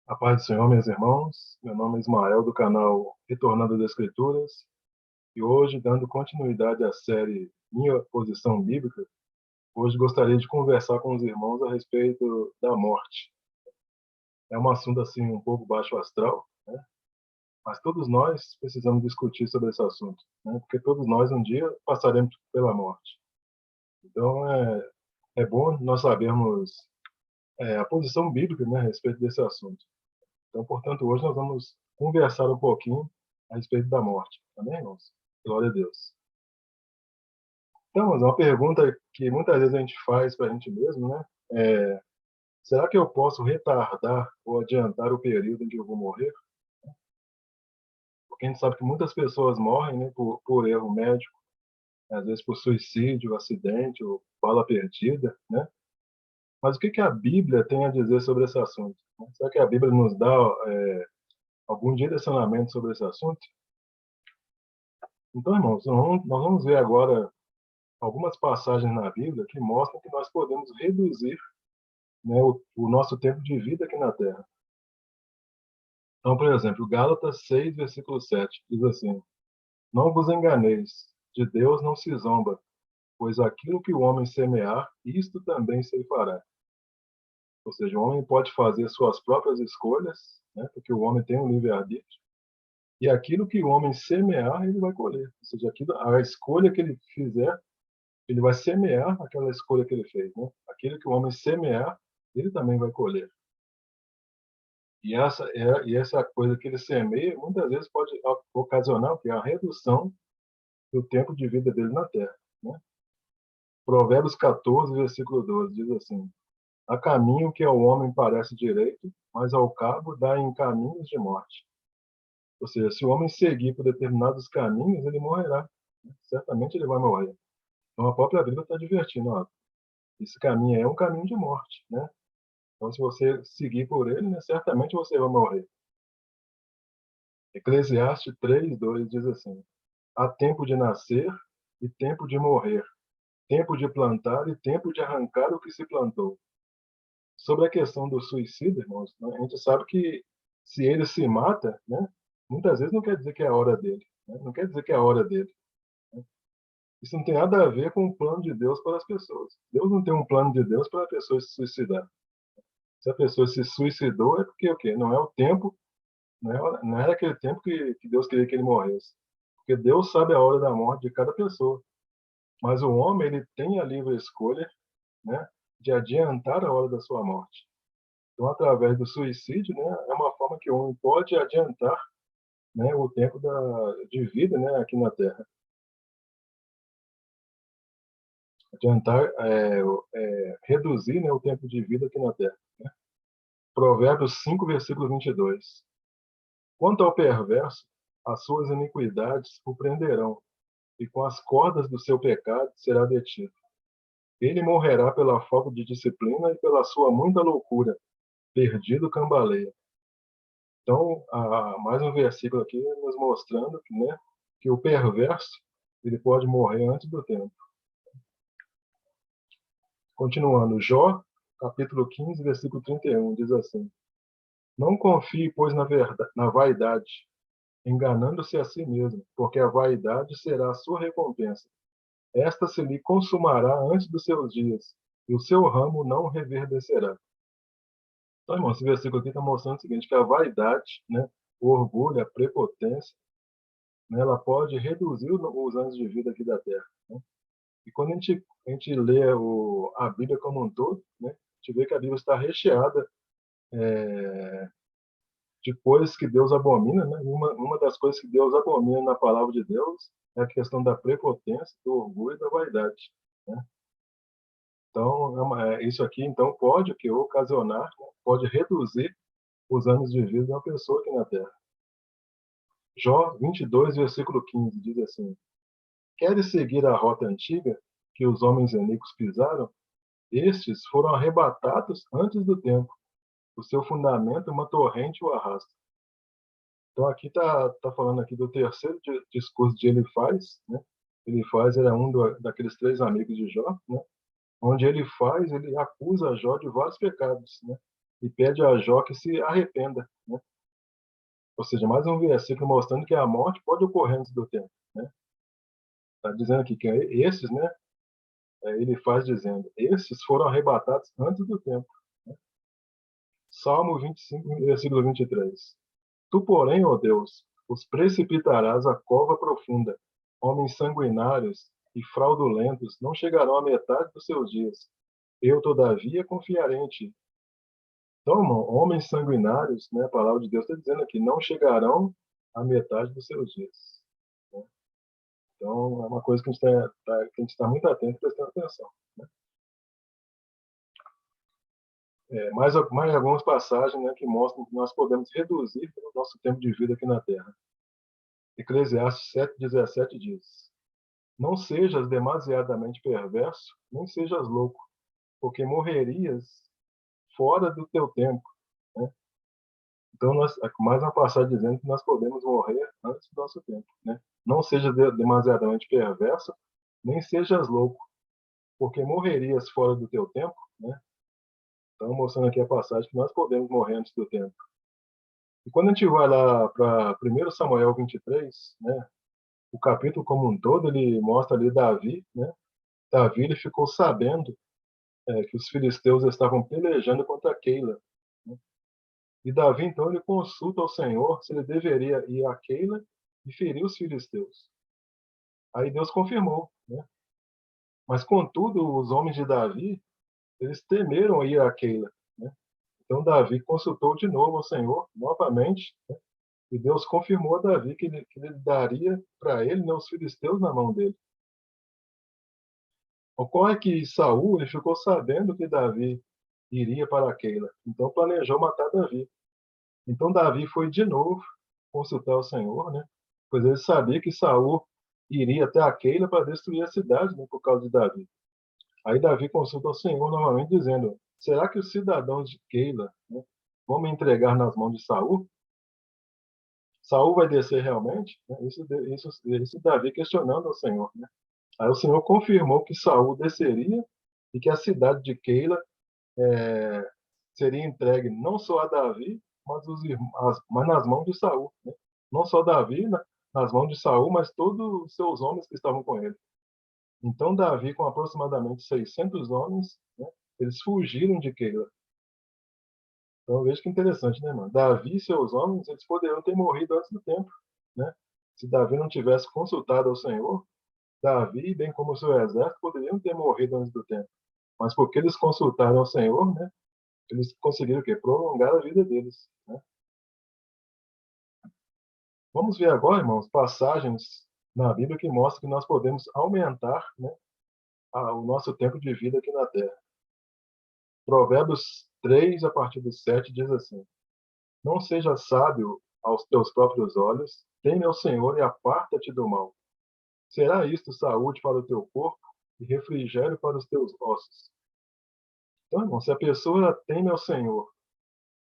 A paz do Senhor, meus irmãos. Meu nome é Ismael, do canal Retornando das Escrituras. E hoje, dando continuidade à série Minha Posição Bíblica, hoje gostaria de conversar com os irmãos a respeito da morte. É um assunto assim um pouco baixo astral, né? Mas todos nós precisamos discutir sobre esse assunto, né? Porque todos nós um dia passaremos pela morte. Então é bom nós sabermos a posição bíblica, né, a respeito desse assunto. Então, portanto, hoje nós vamos conversar um pouquinho a respeito da morte. Amém, irmãos? Glória a Deus. Então, mas uma pergunta que muitas vezes a gente faz para a gente mesmo, né? É, será que eu posso retardar ou adiantar o período em que eu vou morrer? Porque a gente sabe que muitas pessoas morrem, né, por erro médico, às vezes por suicídio, acidente ou bala perdida, né? Mas o que a Bíblia tem a dizer sobre esse assunto? Será que a Bíblia nos dá algum direcionamento sobre esse assunto? Então, irmãos, nós vamos ver agora algumas passagens na Bíblia que mostram que nós podemos reduzir, né, o nosso tempo de vida aqui na Terra. Então, por exemplo, Gálatas 6, versículo 7, diz assim: Não vos enganeis, de Deus não se zomba, pois aquilo que o homem semear, isto também se fará. Ou seja, o homem pode fazer suas próprias escolhas, né, porque o homem tem um livre-arbítrio, e aquilo que o homem semear, ele vai colher. Ou seja, a escolha que ele fizer, ele vai semear aquela escolha que ele fez, né? Aquilo que o homem semear, ele também vai colher. E essa coisa que ele semeia, muitas vezes pode ocasionar a redução do tempo de vida dele na Terra, né? Provérbios 14, versículo 12, diz assim: Há caminho que ao homem parece direito, mas ao cabo dá em caminhos de morte. Ou seja, se o homem seguir por determinados caminhos, ele morrerá, né? Certamente ele vai morrer. Então a própria Bíblia está advertindo, ó, esse caminho é um caminho de morte, né? Então, se você seguir por ele, né, certamente você vai morrer. Eclesiastes 3:2 diz assim: Há tempo de nascer e tempo de morrer, tempo de plantar e tempo de arrancar o que se plantou. Sobre a questão do suicídio, irmãos, né, a gente sabe que se ele se mata, né, muitas vezes não quer dizer que é a hora dele, né, não quer dizer que é a hora dele. Né. Isso não tem nada a ver com o plano de Deus para as pessoas. Deus não tem um plano de Deus para a pessoa se suicidar. Se a pessoa se suicidou é porque o quê? Não é o tempo. Não era aquele tempo que Deus queria que ele morresse. Porque Deus sabe a hora da morte de cada pessoa. Mas o homem, ele tem a livre escolha, né, de adiantar a hora da sua morte. Então, através do suicídio, né, é uma forma que o homem pode adiantar, né, o tempo de vida, né, aqui na Terra. Adiantar, reduzir, né, o tempo de vida aqui na Terra. Né? Provérbios 5, versículo 22. Quanto ao perverso, as suas iniquidades o prenderão, e com as cordas do seu pecado será detido. Ele morrerá pela falta de disciplina e pela sua muita loucura, perdido cambaleia. Então, mais um versículo aqui nos mostrando que, né, que o perverso ele pode morrer antes do tempo. Continuando, Jó, capítulo 15, versículo 31, diz assim: Não confie, pois, na vaidade, enganando-se a si mesmo, porque a vaidade será a sua recompensa. Esta se lhe consumará antes dos seus dias, e o seu ramo não reverdecerá. Então, irmão, esse versículo aqui está mostrando o seguinte, que a vaidade, né, o orgulho, a prepotência, né, ela pode reduzir os anos de vida aqui da Terra. Né? E quando a gente lê a Bíblia como um todo, né, a gente vê que a Bíblia está recheada de coisas que Deus abomina. Né? Uma das coisas que Deus abomina na palavra de Deus é a questão da prepotência, do orgulho e da vaidade. Né? Então, isso aqui então pode ocasionar, né, pode reduzir os anos de vida de uma pessoa aqui na Terra. Jó 22, versículo 15, diz assim: Queres seguir a rota antiga que os homens iníquos pisaram? Estes foram arrebatados antes do tempo. O seu fundamento, uma torrente o arrasta. Então aqui tá falando aqui do terceiro discurso de Elifaz, né? Elifaz era daqueles três amigos de Jó, né? Onde ele acusa Jó de vários pecados, né? e pede a Jó que se arrependa, né? Ou seja, mais um versículo mostrando que a morte pode ocorrer antes do tempo, né? Está dizendo aqui que esses, né? Ele faz dizendo, esses foram arrebatados antes do tempo, né? Salmo 25, versículo 23. Tu, porém, ó Deus, os precipitarás à cova profunda. Homens sanguinários e fraudulentos não chegarão à metade dos seus dias. Eu, todavia, confiarei em ti. Então, irmão, homens sanguinários, né, a palavra de Deus está dizendo aqui, não chegarão à metade dos seus dias, né? Então, é uma coisa que a gente tá muito atento, prestando atenção, né? Mais algumas passagens, né, que mostram que nós podemos reduzir o nosso tempo de vida aqui na Terra. Eclesiastes 7:17 diz: Não sejas demasiadamente perverso, nem sejas louco, porque morrerias fora do teu tempo, né? Então, mais uma passagem dizendo que nós podemos morrer antes do nosso tempo, né? Não seja demasiadamente perverso, nem sejas louco, porque morrerias fora do teu tempo, né? Então, mostrando aqui a passagem que nós podemos morrer antes do tempo. E quando a gente vai lá para 1 Samuel 23, né? O capítulo como um todo, ele mostra ali Davi, né? Davi, ele ficou sabendo que os filisteus estavam pelejando contra Keila, né? E Davi, então, ele consulta ao Senhor se ele deveria ir a Keila e ferir os filisteus. Aí Deus confirmou, né? Mas, contudo, os homens de Davi, eles temeram ir a Keila, né? Então, Davi consultou de novo ao Senhor, novamente, né? E Deus confirmou a Davi que ele daria para ele, né, os filisteus na mão dele. Ocorre que Saul ele ficou sabendo que Davi iria para Keila, então planejou matar Davi. Então Davi foi de novo consultar o Senhor, né? Pois ele sabia que Saul iria até a Keila para destruir a cidade, né, por causa de Davi. Aí Davi consulta o Senhor novamente dizendo: será que os cidadãos de Keila, né, vão me entregar nas mãos de Saul? Saul vai descer realmente? Né? Isso Davi questionando ao Senhor, né? Aí o Senhor confirmou que Saul desceria e que a cidade de Keila seria entregue não só a Davi, mas nas mãos de Saul, né? Não só Davi nas mãos de Saul, mas todos os seus homens que estavam com ele. Então Davi, com aproximadamente 600 homens, né, eles fugiram de Keila. Então veja que interessante, né, mano? Davi e seus homens, eles poderiam ter morrido antes do tempo, né? Se Davi não tivesse consultado ao Senhor, Davi, bem como o seu exército, poderiam ter morrido antes do tempo. Mas porque eles consultaram ao Senhor, né, eles conseguiram o quê? Prolongar a vida deles, né? Vamos ver agora, irmãos, passagens na Bíblia que mostram que nós podemos aumentar, né, o nosso tempo de vida aqui na Terra. Provérbios 3, a partir do 7, diz assim: Não seja sábio aos teus próprios olhos, teme ao Senhor e aparta-te do mal. Será isto saúde para o teu corpo e refrigério para os teus ossos. Então, irmão, se a pessoa teme ao Senhor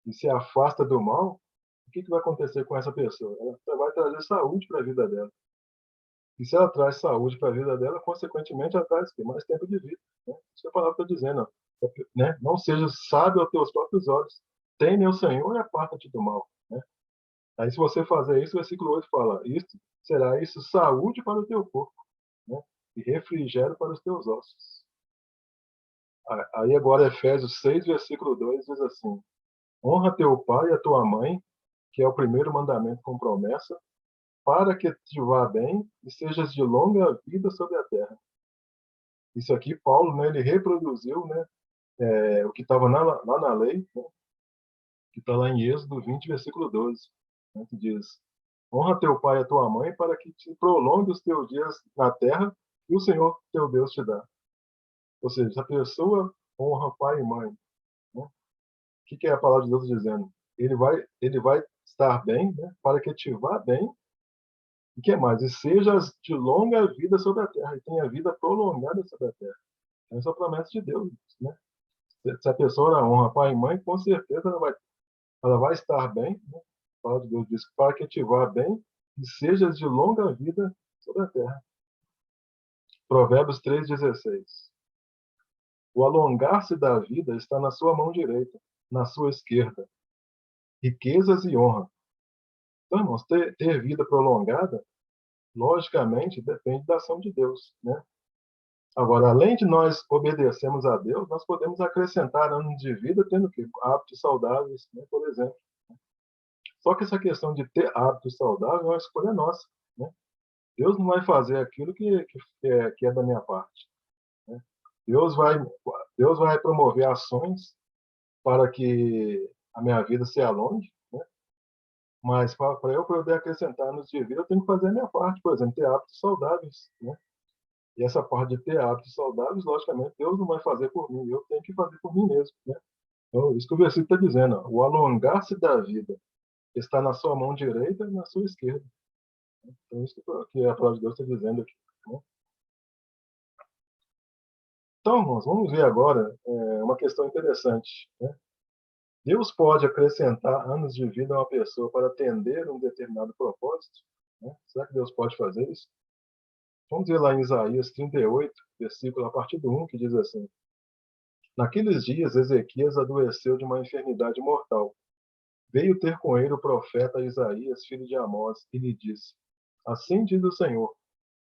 e se afasta do mal, o que vai acontecer com essa pessoa? Ela vai trazer saúde para a vida dela. E se ela traz saúde para a vida dela, consequentemente, ela traz mais tempo de vida, né? Isso que a palavra está dizendo, né? Não seja sábio aos teus próprios olhos. Teme ao Senhor e aparta-te do mal, né? Aí, se você fazer isso, o versículo 8 fala: será isso saúde para o teu corpo, né? E refrigério para os teus ossos. Aí, agora, Efésios 6, versículo 2 diz assim: Honra teu pai e a tua mãe, que é o primeiro mandamento com promessa, para que te vá bem e sejas de longa vida sobre a terra. Isso aqui, Paulo, né, ele reproduziu, né, o que estava lá na lei, né, que está lá em Êxodo 20, versículo 12, né, que diz: Honra teu pai e a tua mãe para que te prolongue os teus dias na terra que o Senhor teu Deus te dá. Ou seja, se a pessoa honra pai e mãe, né, o que é a palavra de Deus dizendo? Ele vai estar bem, né, para que te vá bem. E que mais? E sejas de longa vida sobre a terra, e tenha vida prolongada sobre a terra. Essa é a promessa de Deus, né? Se a pessoa honra pai e mãe, com certeza ela vai estar bem, né? A palavra de Deus diz: para que te vá bem e sejas de longa vida sobre a terra. Provérbios 3,16. O alongar-se da vida está na sua mão direita, na sua esquerda, riquezas e honra. Então, irmãos, ter vida prolongada, logicamente, depende da ação de Deus, né? Agora, além de nós obedecermos a Deus, nós podemos acrescentar anos de vida tendo que hábitos saudáveis, né, por exemplo. Só que essa questão de ter hábitos saudáveis é uma escolha nossa, né? Deus não vai fazer aquilo que é da minha parte, né? Deus vai, Deus vai promover ações para que a minha vida se alongue, né? Mas para eu poder acrescentar anos de vida, eu tenho que fazer a minha parte, por exemplo, ter hábitos saudáveis, né? E essa parte de ter hábitos saudáveis, logicamente, Deus não vai fazer por mim, eu tenho que fazer por mim mesmo, né? Então, isso que o versículo está dizendo, ó, o alongar-se da vida está na sua mão direita e na sua esquerda. Então, isso que a palavra de Deus está dizendo aqui, né? Então, irmãos, vamos ver agora uma questão interessante, né? Deus pode acrescentar anos de vida a uma pessoa para atender um determinado propósito, né? Será que Deus pode fazer isso? Vamos ver lá em Isaías 38, versículo a partir do 1, que diz assim: Naqueles dias, Ezequias adoeceu de uma enfermidade mortal. Veio ter com ele o profeta Isaías, filho de Amós, e lhe disse: Assim diz o Senhor: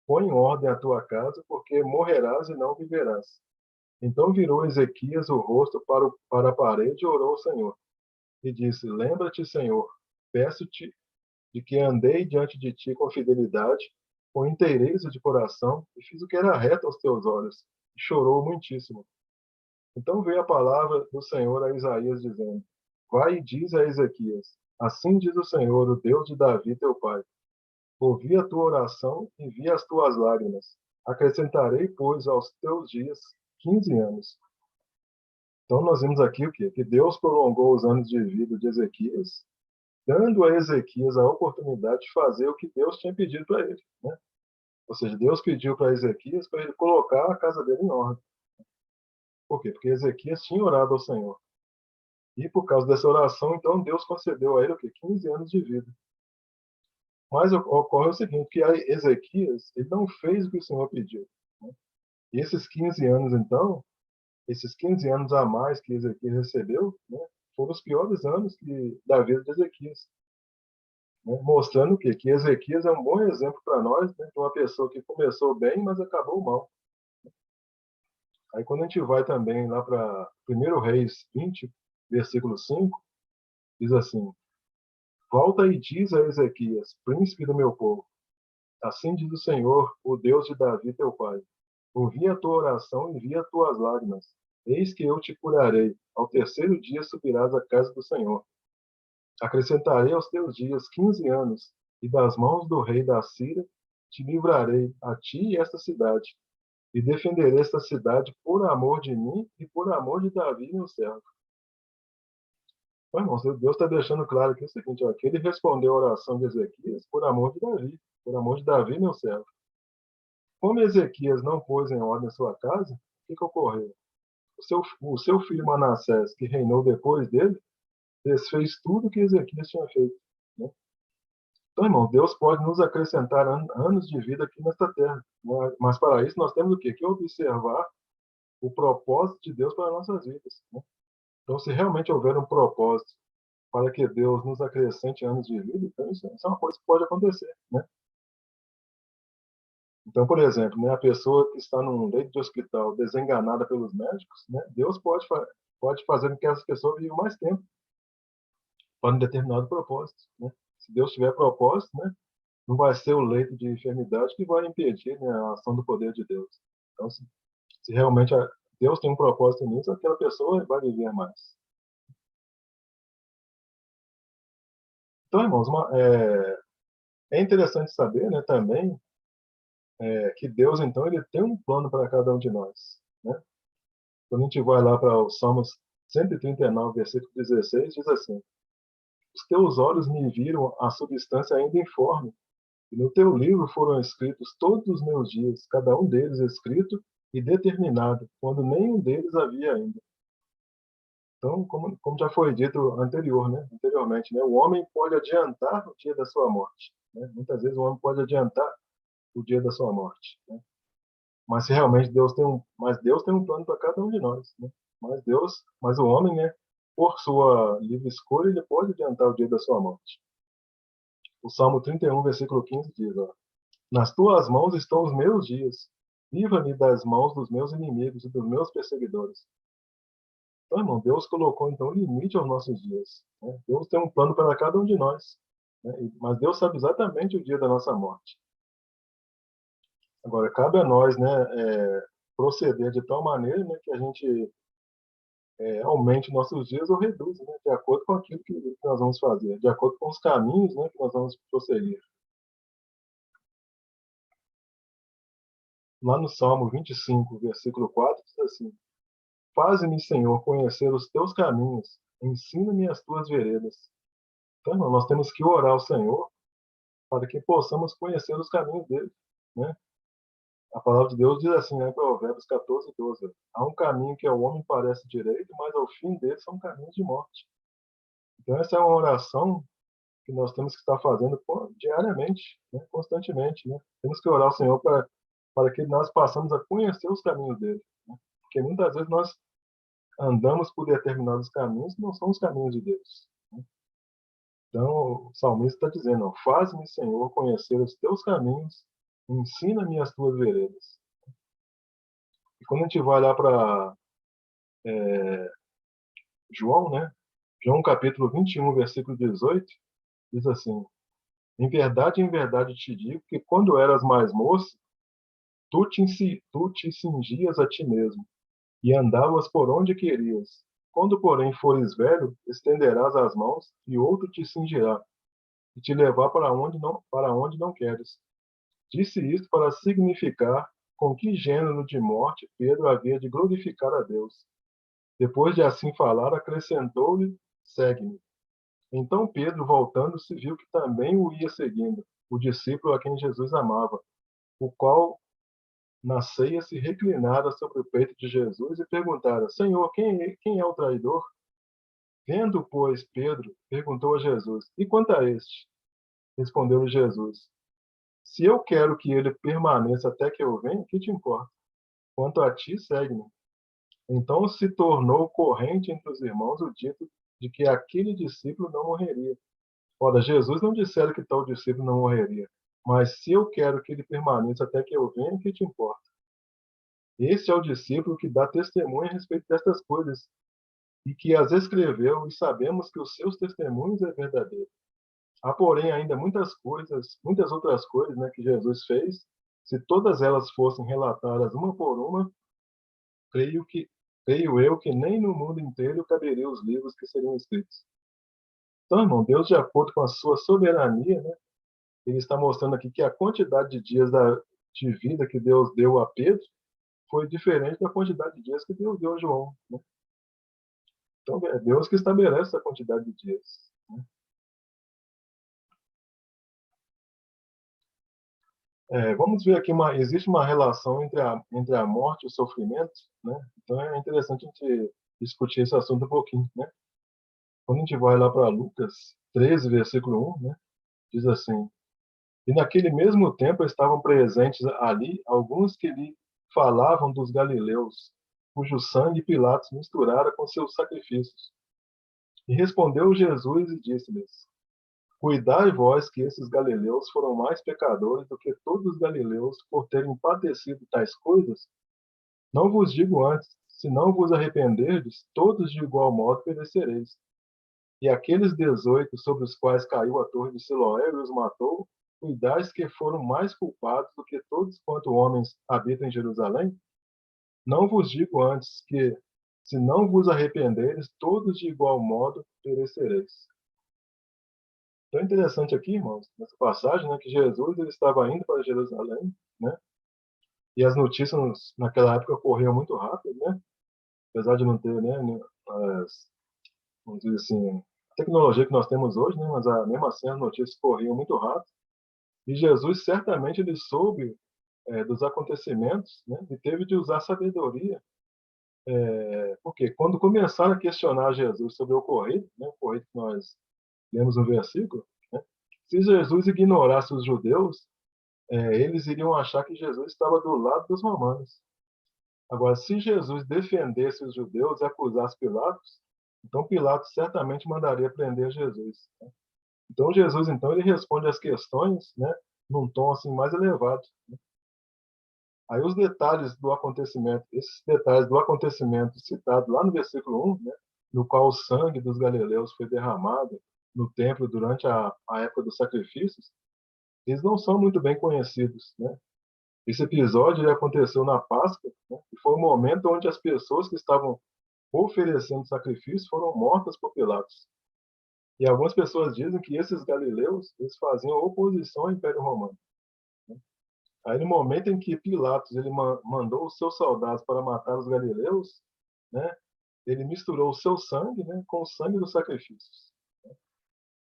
Põe em ordem a tua casa, porque morrerás e não viverás. Então virou Ezequias o rosto para a parede e orou ao Senhor. E disse: Lembra-te, Senhor, peço-te de que andei diante de ti com fidelidade, com inteireza de coração, e fiz o que era reto aos teus olhos. E chorou muitíssimo. Então veio a palavra do Senhor a Isaías, dizendo: Vai e diz a Ezequias: Assim diz o Senhor, o Deus de Davi, teu pai: Ouvi a tua oração e vi as tuas lágrimas. Acrescentarei, pois, aos teus dias 15 anos. Então nós vimos aqui o quê? Que Deus prolongou os anos de vida de Ezequias, dando a Ezequias a oportunidade de fazer o que Deus tinha pedido para ele, né? Ou seja, Deus pediu para Ezequias para ele colocar a casa dele em ordem. Por quê? Porque Ezequias tinha orado ao Senhor. E por causa dessa oração, então, Deus concedeu a ele o quê? 15 anos de vida. Mas ocorre o seguinte, que a Ezequias, ele não fez o que o Senhor pediu, né? E esses 15 anos, então, esses 15 anos a mais que Ezequias recebeu, né, foram os piores anos da vida de Ezequias, né? Mostrando o quê? Que Ezequias é um bom exemplo para nós, né, de uma pessoa que começou bem, mas acabou mal. Aí quando a gente vai também lá para 1 Reis 20, versículo 5, diz assim: Volta e diz a Ezequias, príncipe do meu povo: Assim diz o Senhor, o Deus de Davi, teu pai: Ouvi a tua oração e vi as tuas lágrimas. Eis que eu te curarei. Ao terceiro dia subirás à casa do Senhor. Acrescentarei aos teus dias 15 anos, e das mãos do rei da Síria te livrarei, a ti e esta cidade. E defenderei esta cidade por amor de mim e por amor de Davi, meu servo. Então, irmãos, Deus está deixando claro aqui o seguinte, ó, que ele respondeu a oração de Ezequias por amor de Davi, meu servo. Como Ezequias não pôs em ordem a sua casa, o que ocorreu? O seu filho Manassés, que reinou depois dele, desfez tudo que Ezequias tinha feito, né? Então, irmão, Deus pode nos acrescentar anos de vida aqui nesta terra, né? Mas para isso nós temos o quê? Que observar o propósito de Deus para nossas vidas, né? Então, se realmente houver um propósito para que Deus nos acrescente anos de vida, então isso é uma coisa que pode acontecer, né? Então, por exemplo, né, a pessoa que está num leito de hospital desenganada pelos médicos, né, Deus pode fazer com que essa pessoa viva mais tempo para um determinado propósito, né? Se Deus tiver propósito, né, não vai ser o leito de enfermidade que vai impedir, né, a ação do poder de Deus. Então, se realmente Deus tem um propósito nisso, aquela pessoa vai viver mais. Então, irmãos, é interessante saber, né, também, que Deus, então, ele tem um plano para cada um de nós, né? Quando a gente vai lá para o Salmos 139, versículo 16, diz assim: Os teus olhos me viram a substância ainda informe, e no teu livro foram escritos todos os meus dias, cada um deles escrito e determinado, quando nenhum deles havia ainda. Então, como já foi dito anteriormente, né, o homem pode adiantar o dia da sua morte, né? Muitas vezes o homem pode adiantar o dia da sua morte, né? Mas se realmente Deus tem um plano para cada um de nós, né? Mas o homem, né, por sua livre escolha, ele pode adiantar o dia da sua morte. O Salmo 31, versículo 15 diz, ó, nas tuas mãos estão os meus dias. Livra-me das mãos dos meus inimigos e dos meus perseguidores. Então, irmão, Deus colocou, então, limite aos nossos dias. Né? Deus tem um plano para cada um de nós. Né? Mas Deus sabe exatamente o dia da nossa morte. Agora, cabe a nós, né, proceder de tal maneira, né, que a gente aumente nossos dias ou reduza, né, de acordo com aquilo que nós vamos fazer, de acordo com os caminhos, né, que nós vamos prosseguir. Lá no Salmo 25, versículo 4, diz assim: faze-me, Senhor, conhecer os teus caminhos, ensina-me as tuas veredas. Então, irmão, nós temos que orar ao Senhor para que possamos conhecer os caminhos dele, né? A palavra de Deus diz assim, né, em Provérbios 14, 12: há um caminho que ao homem parece direito, mas ao fim dele são caminhos de morte. Então, essa é uma oração que nós temos que estar fazendo diariamente, né, constantemente, né? Temos que orar ao Senhor para que nós possamos a conhecer os caminhos dele, né? Porque muitas vezes nós andamos por determinados caminhos que não são os caminhos de Deus, né? Então, o salmista está dizendo, faz-me, Senhor, conhecer os teus caminhos, ensina-me as tuas veredas. E quando a gente vai lá para João, né? João capítulo 21, versículo 18, diz assim: em verdade te digo que quando eras mais moço, tu te cingias a ti mesmo e andavas por onde querias. Quando, porém, fores velho, estenderás as mãos e outro te cingirá e te levar para onde não queres. Disse isto para significar com que gênero de morte Pedro havia de glorificar a Deus. Depois de assim falar, acrescentou-lhe: segue-me. Então Pedro, voltando-se, viu que também o ia seguindo, o discípulo a quem Jesus amava, o qual na ceia se reclinara sobre o peito de Jesus e perguntara: Senhor, quem é o traidor? Vendo, pois, Pedro, perguntou a Jesus: e quanto a este? Respondeu-lhe Jesus: se eu quero que ele permaneça até que eu venha, que te importa? Quanto a ti, segue-me. Então se tornou corrente entre os irmãos o dito de que aquele discípulo não morreria. Ora, Jesus não dissera que tal discípulo não morreria, mas se eu quero que ele permaneça até que eu venha, que te importa? Este é o discípulo que dá testemunho a respeito destas coisas e que as escreveu, e sabemos que os seus testemunhos é verdadeiro. Há, porém, ainda muitas coisas, muitas outras coisas, né, que Jesus fez. Se todas elas fossem relatadas uma por uma, creio que creio eu que nem no mundo inteiro caberiam os livros que seriam escritos. Então, irmão, Deus, de acordo com a sua soberania, né, ele está mostrando aqui que a quantidade de dias de vida que Deus deu a Pedro foi diferente da quantidade de dias que Deus deu a João, né? Então, é Deus que estabelece a quantidade de dias, né? Vamos ver aqui, existe uma relação entre a morte e o sofrimento, né? Então, é interessante a gente discutir esse assunto um pouquinho, né? Quando a gente vai lá para Lucas 13, versículo 1, né? Diz assim: e naquele mesmo tempo estavam presentes ali alguns que lhe falavam dos galileus, cujo sangue Pilatos misturara com seus sacrifícios. E respondeu Jesus e disse-lhes: cuidai vós que esses galileus foram mais pecadores do que todos os galileus por terem padecido tais coisas? Não vos digo antes, se não vos arrependerdes, todos de igual modo perecereis. E aqueles 18 sobre os quais caiu a torre de Siloé e os matou, cuidais que foram mais culpados do que todos quanto homens habitam em Jerusalém? Não vos digo antes que, se não vos arrependeres, todos de igual modo perecereis. Então é interessante aqui, irmãos, nessa passagem, né, que Jesus ele estava indo para Jerusalém, né, e as notícias naquela época corriam muito rápido, né, apesar de não ter, né, as, vamos dizer assim, a tecnologia que nós temos hoje, né, mas mesmo assim as notícias corriam muito rápido. E Jesus certamente ele soube dos acontecimentos, né, e teve de usar sabedoria, porque quando começaram a questionar Jesus sobre o ocorrido, né, o ocorrido que nós lemos no versículo, né, se Jesus ignorasse os judeus, eles iriam achar que Jesus estava do lado dos romanos. Agora, se Jesus defendesse os judeus e acusasse Pilatos, Então Pilatos certamente mandaria prender Jesus. Então Jesus, então, ele responde às questões, né, num tom assim mais elevado. Aí os detalhes do acontecimento, esses detalhes do acontecimento citado lá no versículo 1, né, no qual o sangue dos galileus foi derramado no templo durante a época dos sacrifícios, eles não são muito bem conhecidos, né? Esse episódio ele aconteceu na Páscoa, né, e foi o momento onde as pessoas que estavam oferecendo sacrifício foram mortas por Pilatos. E algumas pessoas dizem que esses galileus eles faziam oposição ao Império Romano. Aí, no momento em que Pilatos ele mandou os seus soldados para matar os galileus, né, ele misturou o seu sangue, né, com o sangue dos sacrifícios.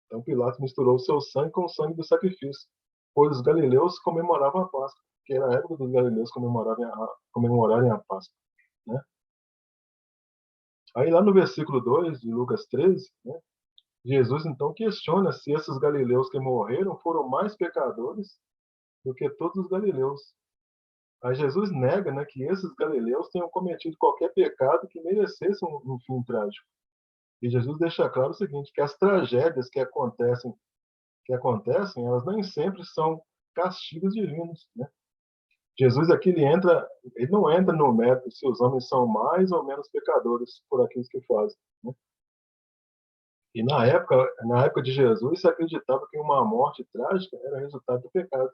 Então, Pilatos misturou o seu sangue com o sangue do sacrifício, pois os galileus comemoravam a Páscoa, que era a época dos galileus comemorarem a Páscoa. Né? Aí, lá no versículo 2 de Lucas 13, né, Jesus então questiona se esses galileus que morreram foram mais pecadores do que todos os galileus. Aí Jesus nega, né, que esses galileus tenham cometido qualquer pecado que merecesse um fim trágico. E Jesus deixa claro o seguinte, que as tragédias que acontecem, elas nem sempre são castigos divinos, né? Jesus aqui ele não entra no mérito se os homens são mais ou menos pecadores por aqueles que fazem, né? E na época de Jesus, se acreditava que uma morte trágica era resultado do pecado.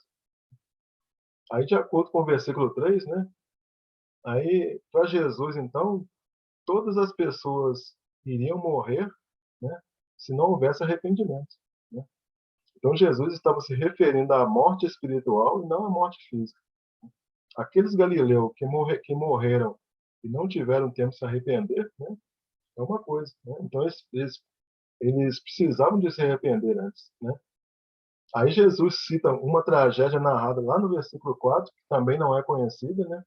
Aí, de acordo com o versículo 3, né? Aí, para Jesus, então, todas as pessoas iriam morrer, né, se não houvesse arrependimento. Né? Então Jesus estava se referindo à morte espiritual e não à morte física. Aqueles galileus que morreram e não tiveram tempo de se arrepender, né, é uma coisa. Né? Então eles precisavam de se arrepender antes. Né? Aí Jesus cita uma tragédia narrada lá no versículo 4, que também não é conhecida, né?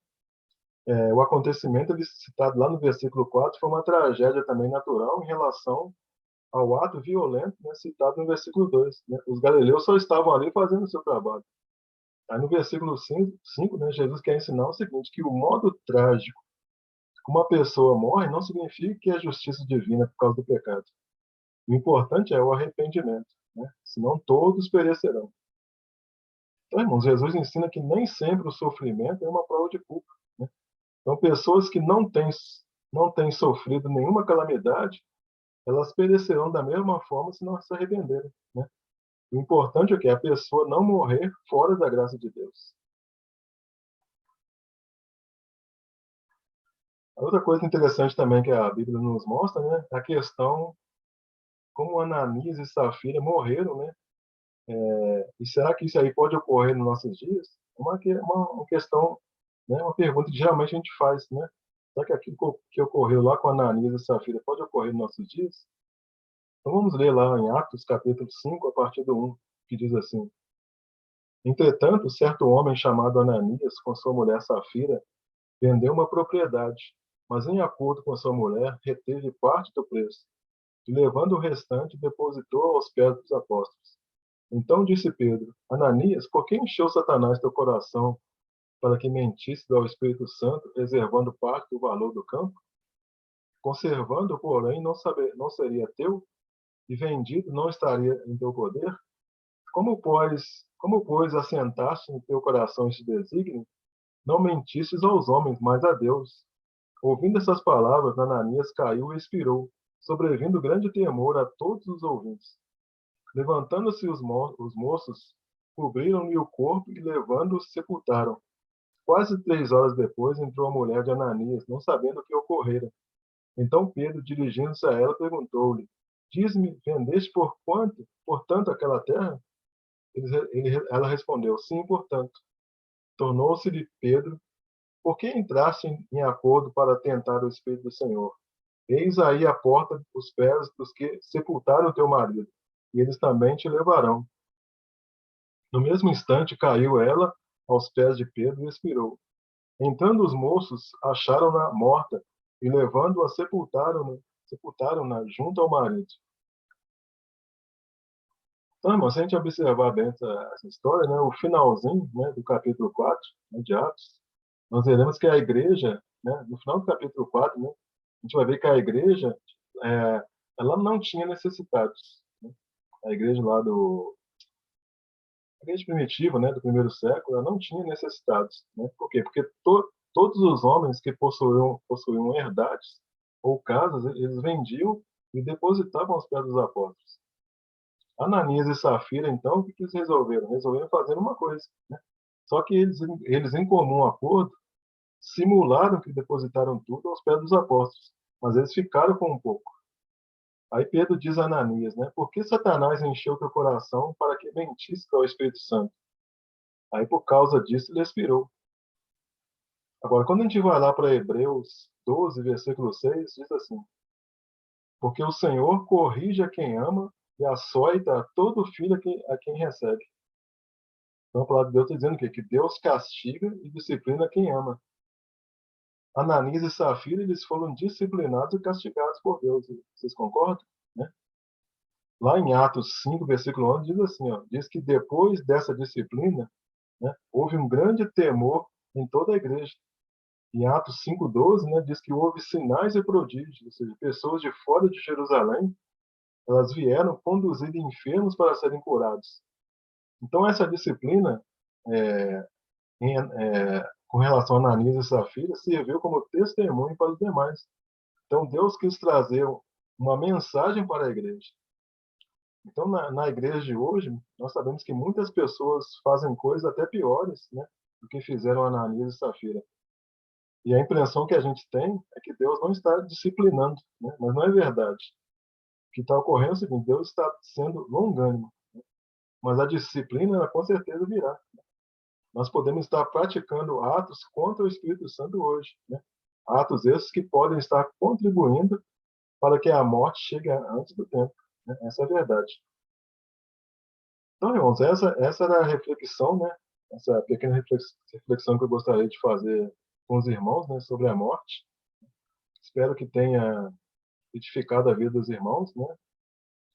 O acontecimento citado lá no versículo 4 foi uma tragédia também natural em relação ao ato violento, né, citado no versículo 2. Né? Os galileus só estavam ali fazendo o seu trabalho. Aí no versículo 5, né, Jesus quer ensinar o seguinte, que o modo trágico como uma pessoa morre não significa que é justiça divina por causa do pecado. O importante é o arrependimento, né? Senão todos perecerão. Então, irmãos, Jesus ensina que nem sempre o sofrimento é uma prova de culpa. Né? Então, pessoas que não têm sofrido nenhuma calamidade, elas perecerão da mesma forma se não se arrependerem. Né? O importante é que a pessoa não morrer fora da graça de Deus. A outra coisa interessante também que a Bíblia nos mostra, né, é a questão como Ananias e Safira morreram, né? E será que isso aí pode ocorrer nos nossos dias? Uma questão, né, uma pergunta que geralmente a gente faz, né? Será que aquilo que ocorreu lá com Ananias e Safira pode ocorrer nos nossos dias? Então vamos ler lá em Atos capítulo 5, a partir do 1, que diz assim: Entretanto, certo homem chamado Ananias, com sua mulher Safira, vendeu uma propriedade, mas em acordo com sua mulher, reteve parte do preço, e levando o restante, depositou aos pés dos apóstolos. Então disse Pedro: Ananias, por que encheu Satanás teu coração para que mentisses ao Espírito Santo, reservando parte do valor do campo? Conservando, porém, não seria teu, e vendido não estaria em teu poder? Como pois assentaste no teu coração este desígnio? Não mentistes aos homens, mas a Deus. Ouvindo essas palavras, Ananias caiu e expirou, sobrevindo grande temor a todos os ouvintes. Levantando-se os moços, cobriram-lhe o corpo e, levando-o, sepultaram. Quase 3 horas depois, entrou a mulher de Ananias, não sabendo o que ocorrera. Então Pedro, dirigindo-se a ela, perguntou-lhe: Diz-me, vendeste por quanto? Portanto, aquela terra? Ela respondeu: Sim, portanto. Tornou-se-lhe Pedro: Por que entraste em acordo para tentar o Espírito do Senhor? Eis aí a porta os pés dos que sepultaram teu marido, e eles também te levarão. No mesmo instante caiu ela aos pés de Pedro e expirou. Entrando os moços, acharam-na morta, e levando-a sepultaram-na junto ao marido. Então, irmão, se a gente observar bem essa história, né, o finalzinho, né, do capítulo 4, né, de Atos, nós veremos que a igreja, né, no final do capítulo 4, né, a gente vai ver que a igreja ela não tinha necessitados, né? A igreja lá a igreja primitiva, né, do primeiro século, ela não tinha necessitados, né? Por quê? Porque todos os homens que possuíam herdades ou casas, eles vendiam e depositavam aos pés dos apóstolos. Ananias e Safira, então, o que eles resolveram? Resolveram fazer uma coisa, né? Só que eles, em comum acordo, simularam que depositaram tudo aos pés dos apóstolos, mas eles ficaram com um pouco. Aí Pedro diz a Ananias, né? Por que Satanás encheu teu coração para que mentisse ao Espírito Santo? Aí, por causa disso, ele expirou. Agora, quando a gente vai lá para Hebreus 12, versículo 6, diz assim: porque o Senhor corrige a quem ama e açoita a todo filho a quem recebe. Então, a palavra de Deus está dizendo o quê? Que Deus castiga e disciplina quem ama. Ananias e Safira, eles foram disciplinados e castigados por Deus. Vocês concordam? Né? Lá em Atos 5, versículo 11, diz assim, ó, diz que depois dessa disciplina, né, houve um grande temor em toda a igreja. Em Atos 5:12, né, diz que houve sinais e prodígios, ou seja, pessoas de fora de Jerusalém, elas vieram conduzindo enfermos para serem curados. Então, essa disciplina, é, com relação a Ananias e Safira, serviu como testemunho para os demais. Então, Deus quis trazer uma mensagem para a igreja. Então, na igreja de hoje, nós sabemos que muitas pessoas fazem coisas até piores, né, do que fizeram Ananias e Safira. E a impressão que a gente tem é que Deus não está disciplinando, né? Mas não é verdade. O que está ocorrendo é o seguinte: Deus está sendo longânimo, né? Mas a disciplina, ela com certeza virá. Nós podemos estar praticando atos contra o Espírito Santo hoje, né? Atos esses que podem estar contribuindo para que a morte chegue antes do tempo, né? Essa é a verdade. Então, irmãos, essa era a reflexão, né? Essa pequena reflexão que eu gostaria de fazer com os irmãos, né, sobre a morte. Espero que tenha edificado a vida dos irmãos, né?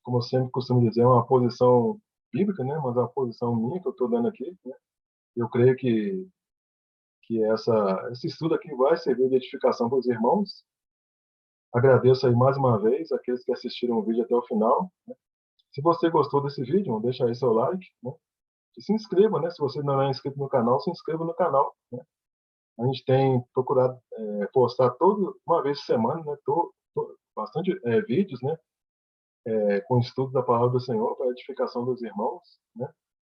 Como eu sempre costumo dizer, é uma posição bíblica, né? Mas é uma posição minha que eu estou dando aqui, né? Eu creio que esse estudo aqui vai servir de edificação para os irmãos. Agradeço aí mais uma vez aqueles que assistiram o vídeo até o final, né? Se você gostou desse vídeo, deixa aí seu like, né? E se inscreva, né? Se você não é inscrito no canal, se inscreva no canal, né? A gente tem procurado postar uma vez por semana, né? Bastante vídeos, né? Com o estudo da palavra do Senhor para a edificação dos irmãos, né?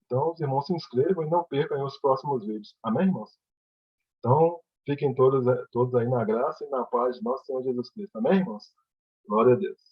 Então, os irmãos se inscrevam e não percam os próximos vídeos. Amém, irmãos? Então, fiquem todos aí na graça e na paz de nosso Senhor Jesus Cristo. Amém, irmãos? Glória a Deus.